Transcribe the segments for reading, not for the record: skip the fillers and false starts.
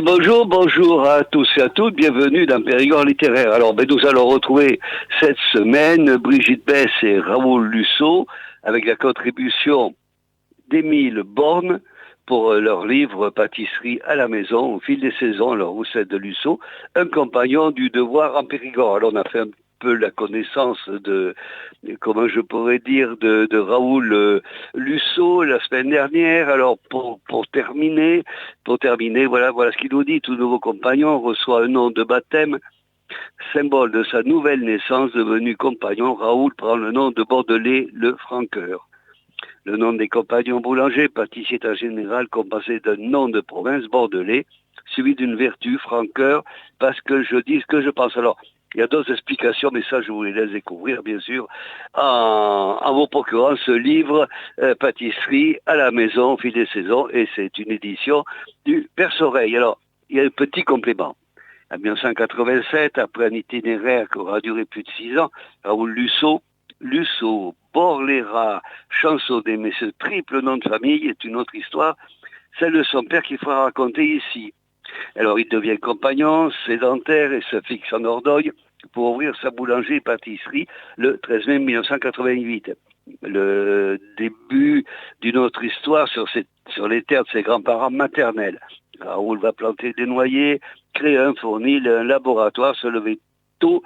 bien bonjour à tous et à toutes, bienvenue dans Périgord littéraire. Alors nous allons retrouver cette semaine Brigitte Bess et Raoul Lusseau avec la contribution d'Émile Borne pour leur livre Pâtisserie à la maison, au fil des saisons, alors Roussette de Lusseau, un compagnon du devoir en Périgord. Alors on a fait un peu la connaissance de, comment je pourrais dire, de Raoul Lusseau la semaine dernière. Alors pour terminer, voilà ce qu'il nous dit. Tout nouveau compagnon reçoit un nom de baptême, symbole de sa nouvelle naissance. Devenu compagnon, Raoul prend le nom de Bordelais, le franqueur. Le nom des compagnons boulangers, pâtissiers en général, compensé d'un nom de province, bordelais, suivi d'une vertu, franqueur, parce que je dis ce que je pense. Alors, il y a d'autres explications, mais ça, je vous les laisse découvrir, bien sûr, en vous procurant ce livre, Pâtisserie à la maison, au fil des saisons, et c'est une édition du Perce-Oreille. Alors, il y a un petit complément. En 1987, après un itinéraire qui aura duré plus de 6 ans, Raoul Lusseau, Borlera, Chansonnet, mais ce triple nom de famille est une autre histoire, celle de son père qu'il faudra raconter ici. Alors il devient compagnon, sédentaire et se fixe en Dordogne pour ouvrir sa boulangerie et pâtisserie le 13 mai 1988. Le début d'une autre histoire sur les terres de ses grands-parents maternels. Raoul va planter des noyers, créer un fournil, un laboratoire, se lever tôt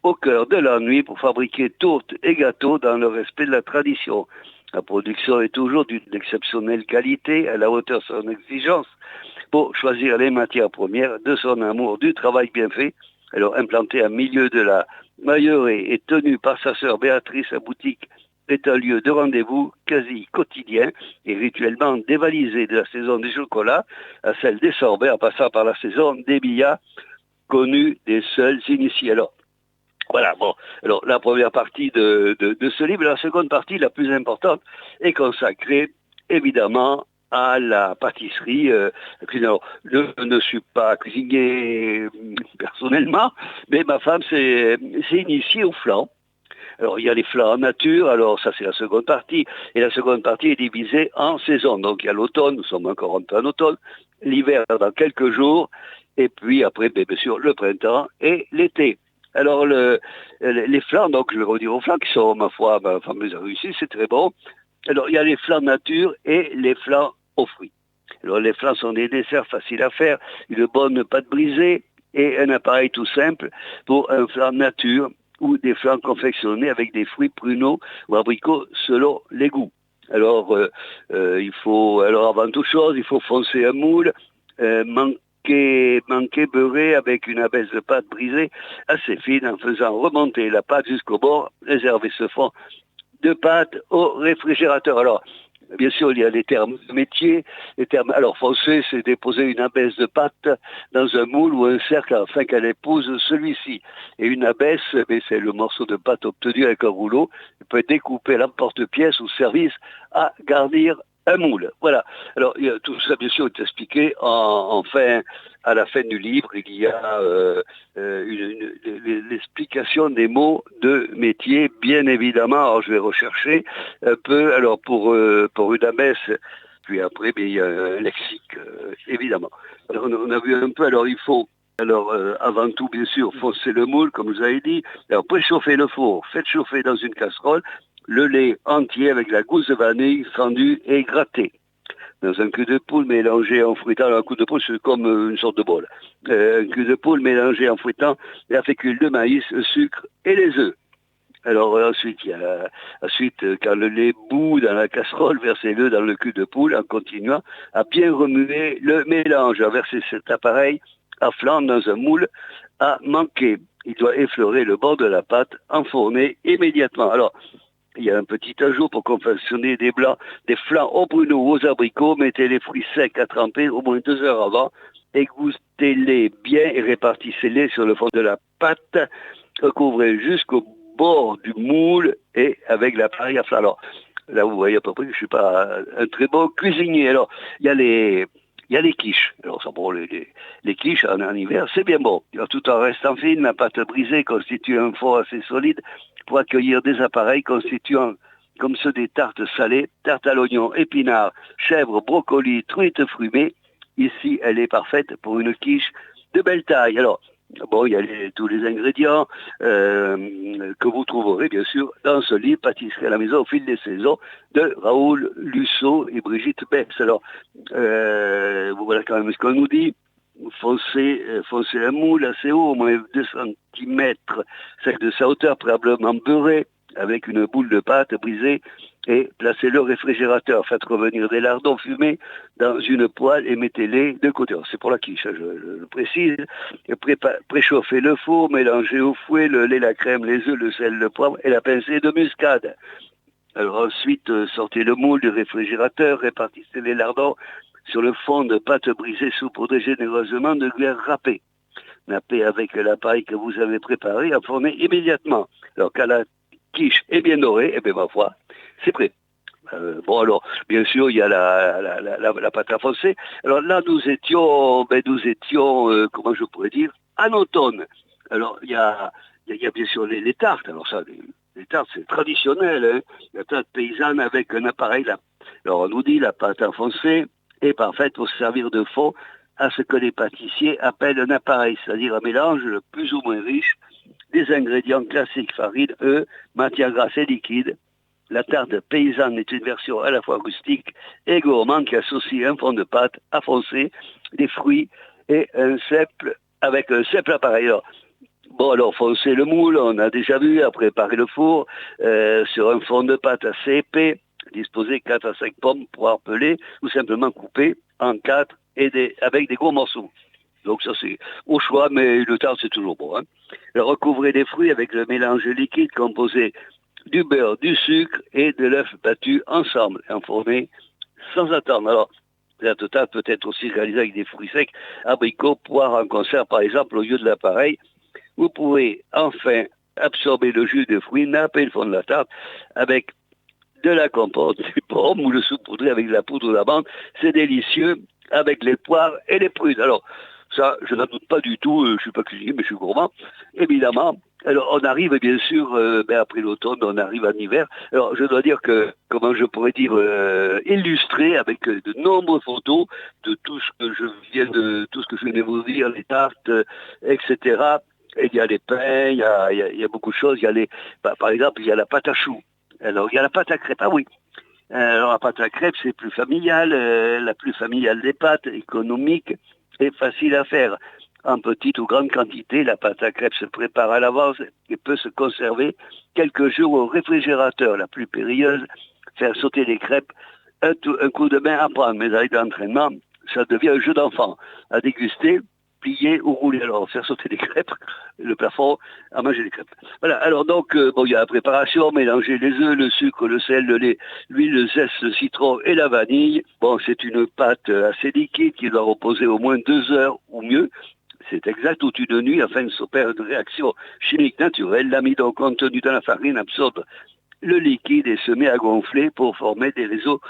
au cœur de la nuit pour fabriquer tourtes et gâteaux dans le respect de la tradition. La production est toujours d'une exceptionnelle qualité, à la hauteur de son exigence, pour choisir les matières premières de son amour du travail bien fait. Alors implanté en milieu de la Mailleraie et tenu par sa sœur Béatrice, la boutique est un lieu de rendez-vous quasi quotidien et rituellement dévalisé de la saison des chocolats à celle des sorbets en passant par la saison des billets connus des seuls initiés. Alors, voilà, bon, alors la première partie de ce livre, la seconde partie, la plus importante, est consacrée évidemment à la pâtisserie. Alors, je ne suis pas cuisinier personnellement, mais ma femme s'est initiée au flan. Alors il y a les flans en nature, alors ça c'est la seconde partie, et la seconde partie est divisée en saisons. Donc il y a l'automne, nous sommes encore un peu en automne, l'hiver dans quelques jours, et puis après, bien sûr, le printemps et l'été. Alors les flans, donc je vais redire aux flans, qui sont ma foi ma fameuse réussite, c'est très bon. Alors il y a les flans nature et les flans aux fruits. Alors les flans sont des desserts faciles à faire, une bonne pâte brisée et un appareil tout simple pour un flan nature ou des flans confectionnés avec des fruits pruneaux ou abricots selon les goûts. Alors avant toute chose, il faut foncer un moule, manquer beurré avec une abaisse de pâte brisée assez fine en faisant remonter la pâte jusqu'au bord, réserver ce fond de pâte au réfrigérateur. Alors, bien sûr, il y a les termes de métier. Alors, foncer, c'est déposer une abaisse de pâte dans un moule ou un cercle afin qu'elle épouse celui-ci. Et une abaisse, c'est le morceau de pâte obtenu avec un rouleau. Il peut être découpé à l'emporte-pièce ou service à garnir un moule. Voilà. Alors, tout ça, bien sûr, est expliqué à la fin du livre. Il y a l'explication des mots de métier, bien évidemment. Alors, je vais rechercher un peu. Alors, pour une abaisse, puis après, il y a un lexique, évidemment. Alors, on a vu un peu. Alors, il faut... avant tout, bien sûr, foncer le moule, comme vous avez dit. Alors, préchauffez le four. Faites chauffer dans une casserole le lait entier avec la gousse de vanille fendue et grattée. Dans un cul de poule mélangé en fruitant, alors un coup de poule c'est comme une sorte de bol. Un cul de poule mélangé en fruitant la fécule de maïs, le sucre et les œufs. Alors ensuite, quand le lait bout dans la casserole, versez-le dans le cul de poule en continuant à bien remuer le mélange. Versez cet appareil à flanc dans un moule à manquer. Il doit effleurer le bord de la pâte, enfourner immédiatement. Alors, il y a un petit ajout pour confectionner des flans au pruneau ou aux abricots. Mettez les fruits secs à tremper au moins 2 heures avant. Égouttez-les bien et répartissez-les sur le fond de la pâte. Recouvrez jusqu'au bord du moule et avec l'appareil à flan. Alors, là, vous voyez à peu près que je ne suis pas un très bon cuisinier. Alors, il y a les quiches. Alors, ça, bon, les quiches en hiver, c'est bien bon. Alors, tout en restant fine, la pâte brisée constitue un fond assez solide pour accueillir des appareils constituant, comme ceux des tartes salées, tartes à l'oignon, épinards, chèvres, brocolis, truites fumées, Ici, elle est parfaite pour une quiche de belle taille. Alors, bon, il y a tous les ingrédients que vous trouverez, bien sûr, dans ce livre, Pâtisserie à la maison au fil des saisons, de Raoul Lusseau et Brigitte Bess. Alors, vous voilà quand même ce qu'on nous dit. Foncez un moule assez haut, au moins 2 centimètres, c'est de sa hauteur préalablement beurrée, avec une boule de pâte brisée, et placez-le au réfrigérateur. Faites revenir des lardons fumés dans une poêle et mettez-les de côté. C'est pour la quiche, je le précise. Préchauffez le four, mélangez au fouet le lait, la crème, les œufs, le sel, le poivre et la pincée de muscade. Alors ensuite, sortez le moule du réfrigérateur, répartissez les lardons sur le fond de pâte brisée saupoudrée généreusement de gruyère râpée. Nappez avec l'appareil que vous avez préparé, enfournez immédiatement. Alors quand la quiche est bien dorée, eh bien ma foi, c'est prêt. Bon alors, bien sûr, il y a la pâte à foncer. Alors là, nous étions, comment je pourrais dire, en automne. Alors il y a bien sûr les tartes. Alors ça, les tartes, c'est traditionnel. Hein. La tarte paysanne avec un appareil là. Alors on nous dit la pâte à foncer est parfaite pour se servir de fond à ce que les pâtissiers appellent un appareil, c'est-à-dire un mélange plus ou moins riche des ingrédients classiques, farine, œufs, matière grasse et liquide. La tarte paysanne est une version à la fois rustique et gourmande qui associe un fond de pâte à foncer, des fruits et avec un simple appareil. Alors foncer le moule, on a déjà vu, à préparer le four sur un fond de pâte assez épais, disposer 4 à 5 pommes poires pelées ou simplement coupées en 4 avec des gros morceaux. Donc ça c'est au choix, mais le tarte c'est toujours bon. Hein. Recouvrez les fruits avec le mélange liquide composé du beurre, du sucre et de l'œuf battu ensemble, enfourné sans attendre. Alors, la totale peut être aussi réalisée avec des fruits secs, abricots, poires en conserve par exemple au lieu de l'appareil. Vous pouvez enfin absorber le jus de fruits, napper le fond de la tarte avec de la compote, des pommes ou le saupoudrer avec de la poudre d'amande. C'est délicieux avec les poires et les prunes. Alors, ça, je n'en doute pas du tout, je ne suis pas cuisinier, mais je suis gourmand, évidemment. Alors, on arrive, bien sûr, après l'automne, on arrive en hiver. Alors, je dois dire que, comment je pourrais dire, illustré avec de nombreuses photos de tout ce que je viens de vous dire, les tartes, etc. Et il y a les pains, il y a beaucoup de choses. Il y a par exemple, il y a la pâte à choux. Alors, il y a la pâte à crêpes. Ah oui. Alors, la pâte à crêpes, c'est plus familial, la plus familiale des pâtes, économique et facile à faire. En petite ou grande quantité, la pâte à crêpes se prépare à l'avance et peut se conserver quelques jours au réfrigérateur. La plus périlleuse, faire sauter les crêpes, un coup de main à prendre, mais avec l'entraînement, ça devient un jeu d'enfant. À déguster, plier ou rouler. Alors, faire sauter les crêpes, le plafond, à manger les crêpes. Voilà, alors donc, il y a la préparation, mélanger les œufs, le sucre, le sel, le lait, l'huile, le zeste, le citron et la vanille. Bon, c'est une pâte assez liquide qui doit reposer au moins 2 heures ou mieux. C'est exact, toute une nuit afin de s'opérer une réaction chimique naturelle. L'amidon contenu dans la farine absorbe le liquide et se met à gonfler pour former des réseaux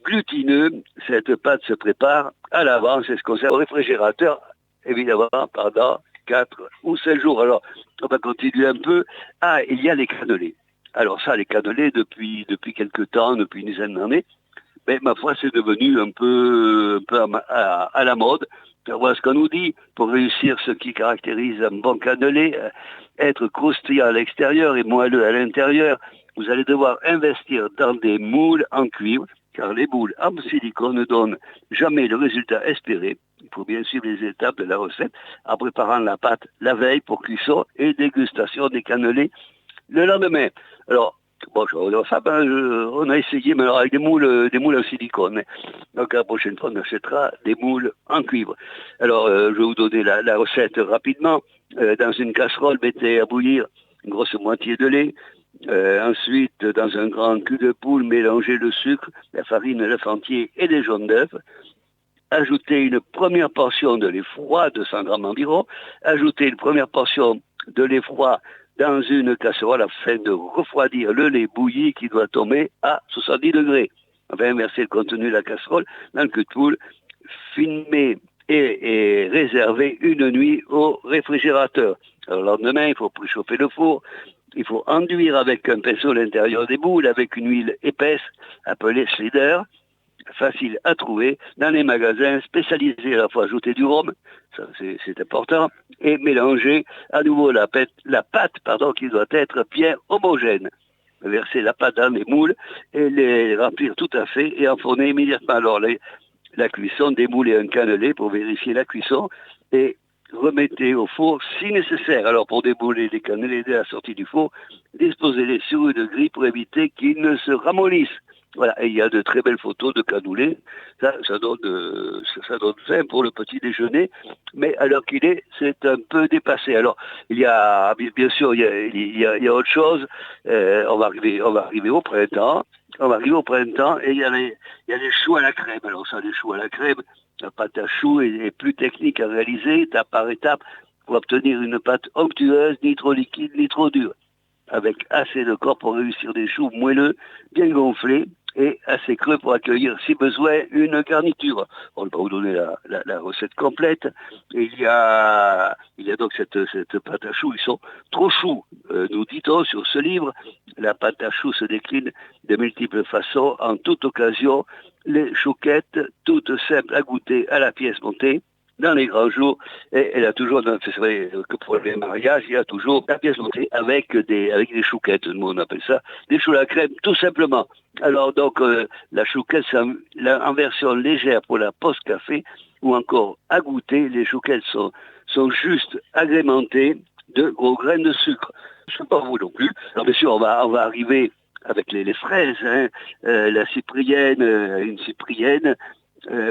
glutineux. Cette pâte se prépare à l'avance et se conserve au réfrigérateur, évidemment, pendant 4 ou 5 jours. Alors, on va continuer un peu. Ah, il y a les cannelés. Alors ça, les cannelés, depuis quelques temps, depuis une dizaine d'années, mais ma foi, c'est devenu un peu à la mode. Voilà ce qu'on nous dit. Pour réussir ce qui caractérise un bon cannelé, être croustillant à l'extérieur et moelleux à l'intérieur, vous allez devoir investir dans des moules en cuivre, car les moules en silicone ne donnent jamais le résultat espéré. Il faut bien suivre les étapes de la recette en préparant la pâte la veille pour cuisson et dégustation des cannelés le lendemain. Alors, bon, on a essayé, mais alors avec des moules en silicone. Donc la prochaine fois, on achètera des moules en cuivre. Alors, je vais vous donner la recette rapidement. Dans une casserole, mettez à bouillir une grosse moitié de lait. Ensuite, dans un grand cul de poule, mélangez le sucre, la farine, l'œuf entier et les jaunes d'œufs. Ajoutez une première portion de lait froid, 200 grammes environ. Ajoutez une première portion de lait froid dans une casserole afin de refroidir le lait bouilli qui doit tomber à 70 degrés. Enfin, verser le contenu de la casserole dans le cul de poule, filmer et réserver une nuit au réfrigérateur. Alors, le lendemain, il faut préchauffer le four. Il faut enduire avec un pinceau l'intérieur des boules avec une huile épaisse appelée slider. facile à trouver dans les magasins spécialisés. À la fois ajouter du rhum, ça c'est important, et mélanger à nouveau la pâte qui doit être bien homogène. Verser la pâte dans les moules et les remplir tout à fait et enfourner immédiatement. Alors la cuisson, démouler un cannelé pour vérifier la cuisson et remettez au four si nécessaire. Alors pour débouler les cannelés dès la sortie du four, disposez-les sur une grille pour éviter qu'ils ne se ramollissent. Voilà, et il y a de très belles photos de cannelés. Ça donne faim pour le petit déjeuner, mais à l'heure qu'il est, c'est un peu dépassé. Alors, il y a, bien sûr, il y a autre chose. On va arriver au printemps. On va arriver au printemps et il y a les choux à la crème. Alors ça, les choux à la crème, la pâte à choux est plus technique à réaliser, étape par étape, pour obtenir une pâte onctueuse, ni trop liquide, ni trop dure, avec assez de corps pour réussir des choux moelleux, bien gonflés et assez creux pour accueillir, si besoin, une garniture. On va vous donner la recette complète. Et il y a donc cette pâte à choux. Ils sont trop choux, nous dit-on sur ce livre. La pâte à choux se décline de multiples façons, en toute occasion. Les chouquettes, toutes simples à goûter à la pièce montée, dans les grands jours, et elle a toujours, c'est vrai que pour les mariages, il y a toujours la pièce montée avec des chouquettes, nous on appelle ça des choux à la crème, tout simplement. Alors donc, la chouquette, c'est en version légère pour la pause café, ou encore à goûter, les chouquettes sont juste agrémentées de gros grains de sucre. Je ne sais pas vous non plus. Alors bien sûr, on va arriver avec les fraises, hein, la cyprienne, une cyprienne,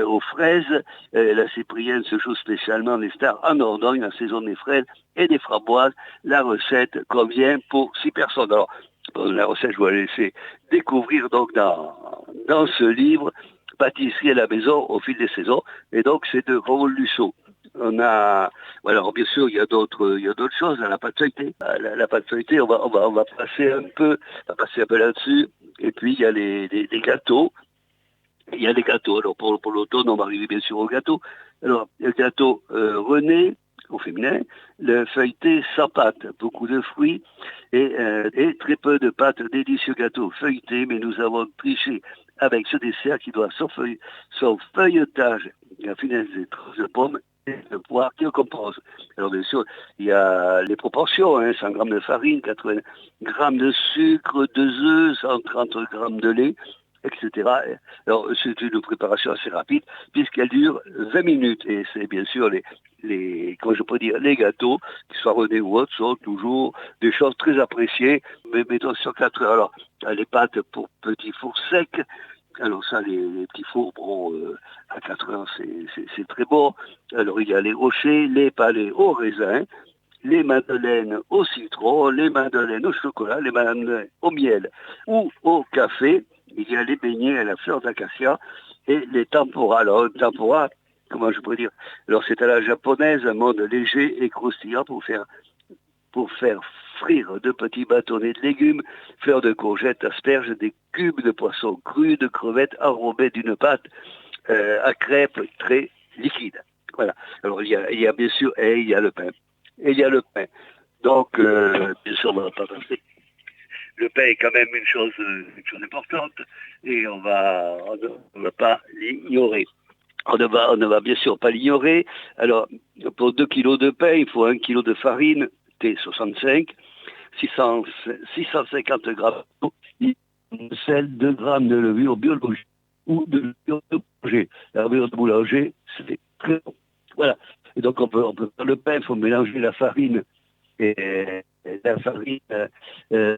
aux fraises. La cyprienne se joue spécialement les stars en Dordogne, la saison des fraises et des framboises. La recette convient pour 6 personnes. Alors, la recette, je vais la laisser découvrir donc dans ce livre, Pâtisserie à la maison au fil des saisons. Et donc, c'est de Raoul Lusso. On a, alors bien sûr, il y a d'autres choses. La pâte feuilletée, la pâte feuilletée, on va passer un peu là-dessus. Et puis il y a les gâteaux. Il y a des gâteaux. Alors pour l'automne, on va arriver bien sûr au gâteau. Alors le gâteau René au féminin, le feuilleté sans pâte, beaucoup de fruits et très peu de pâte. Délicieux gâteau feuilleté, mais nous avons triché avec ce dessert qui doit son feuilletage, la finesse des tranches de pommes et le poire qui le compose. Alors bien sûr, il y a les proportions, 100 grammes de farine, 80 grammes de sucre, 2 œufs, 130 grammes de lait, etc. Alors, c'est une préparation assez rapide, puisqu'elle dure 20 minutes. Et c'est bien sûr les gâteaux, qu'ils soient René ou autres, sont toujours des choses très appréciées, mais mettons sur 4 heures. Alors, les pâtes pour petits fours secs. Alors ça, les petits fours, à 4 heures, c'est très bon. Alors, il y a les rochers, les palais au raisin, les madeleines au citron, les madeleines au chocolat, les madeleines au miel ou au café. Il y a les beignets à la fleur d'acacia et les tempura. Alors, un tempura, comment je pourrais dire? Alors, c'est à la japonaise, un mode léger et croustillant pour faire frire de petits bâtonnets de légumes, fleurs de courgettes, asperges, des cubes de poisson cru, de crevettes enrobées d'une pâte à crêpes très liquide. Voilà. Alors, il y a bien sûr, et il y a le pain. Et il y a le pain. Donc, bien sûr, on ne va pas passer. Le pain est quand même une chose importante et on ne va pas l'ignorer. On ne va bien sûr pas l'ignorer. Alors, pour 2 kilos de pain, il faut 1 kilo de farine, T65, 650 grammes de sel, 2 grammes de levure biologique ou de levure de boulanger. La levure de boulanger, c'est très bon. Voilà. Et donc, on peut faire le pain, il faut mélanger la farine et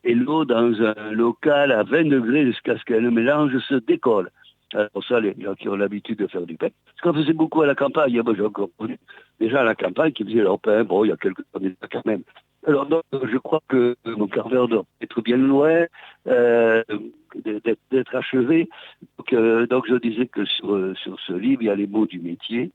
l'eau dans un local à 20 degrés jusqu'à ce que le mélange se décolle. Alors ça, les gens qui ont l'habitude de faire du pain, parce qu'on faisait beaucoup à la campagne, j'ai encore connu des gens à la campagne qui faisaient leur pain, il y a quelques années quand même. Alors donc, je crois que mon quart d'heure doit être bien loin d'être achevé. Donc je disais que sur ce livre, il y a les mots du métier,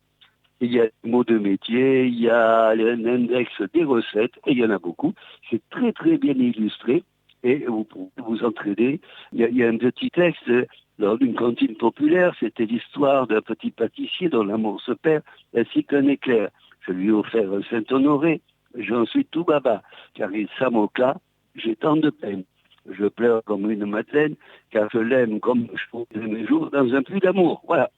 il y a les mots de métier, il y a l'index des recettes, et il y en a beaucoup. C'est très très bien illustré, et vous pouvez vous entraider. Il y a un petit texte lors d'une cantine populaire, c'était l'histoire d'un petit pâtissier dont l'amour se perd, ainsi qu'un éclair. Je lui ai offert un Saint-Honoré, j'en suis tout baba, car il s'amoqua, j'ai tant de peine. Je pleure comme une madeleine, car je l'aime comme je trouve mes jours dans un puits d'amour. Voilà.